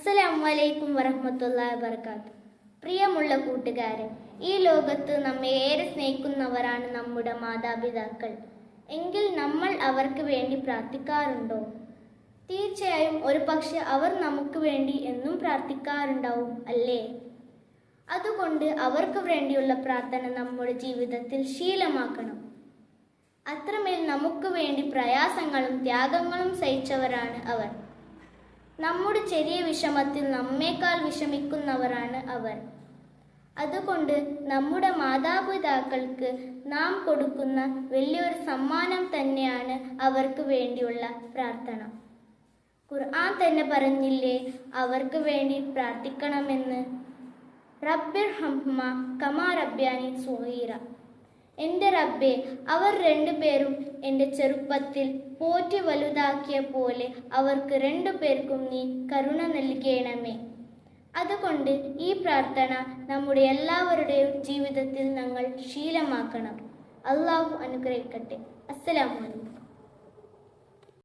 അസ്സലാമു അലൈക്കും വറഹ്മത്തുള്ളാഹി വബറകാതുഹു. പ്രിയമുള്ള കൂട്ടുകാരെ, ഈ ലോകത്ത് നമ്മെ ഏറെ സ്നേഹിക്കുന്നവരാണ് നമ്മുടെ മാതാപിതാക്കൾ. എങ്കിൽ നമ്മൾ അവർക്ക് വേണ്ടി പ്രാർത്ഥിക്കാറുണ്ടോ? തീർച്ചയായും ഒരു പക്ഷെ അവർ നമുക്ക് വേണ്ടി എന്നും പ്രാർത്ഥിക്കാറുണ്ടാവും, അല്ലേ? അതുകൊണ്ട് അവർക്ക് വേണ്ടിയുള്ള പ്രാർത്ഥന നമ്മുടെ ജീവിതത്തിൽ ശീലമാക്കണം. അത്രമേൽ നമുക്ക് വേണ്ടി പ്രയാസങ്ങളും ത്യാഗങ്ങളും സഹിച്ചവരാണ് അവർ. നമ്മുടെ ചെറിയ വിഷമത്തിൽ നമ്മേക്കാൾ വിഷമിക്കുന്നവരാണ് അവർ. അതുകൊണ്ട് നമ്മുടെ മാതാപിതാക്കൾക്ക് നാം കൊടുക്കുന്ന വലിയൊരു സമ്മാനം തന്നെയാണ് അവർക്ക് വേണ്ടിയുള്ള പ്രാർത്ഥന. ഖുർആൻ തന്നെ പറഞ്ഞില്ലേ അവർക്ക് വേണ്ടി പ്രാർത്ഥിക്കണമെന്ന്? റബ്ബിർഹംഹുമാ കമാ റബ്ബയാനി സ്വഗീറ. എൻ്റെ റബ്ബേ, അവർ രണ്ടുപേരും എൻ്റെ ചെറുപ്പത്തിൽ പോറ്റി വലുതാക്കിയ പോലെ അവർക്ക് രണ്ടുപേർക്കും നീ കരുണ നൽകണമേ. അതുകൊണ്ട് ഈ പ്രാർത്ഥന നമ്മുടെ എല്ലാവരുടെയും ജീവിതത്തിൽ ഞങ്ങൾ ശീലമാക്കണം. അള്ളാഹു അനുഗ്രഹിക്കട്ടെ. അസ്സലാമു അലൈക്കും.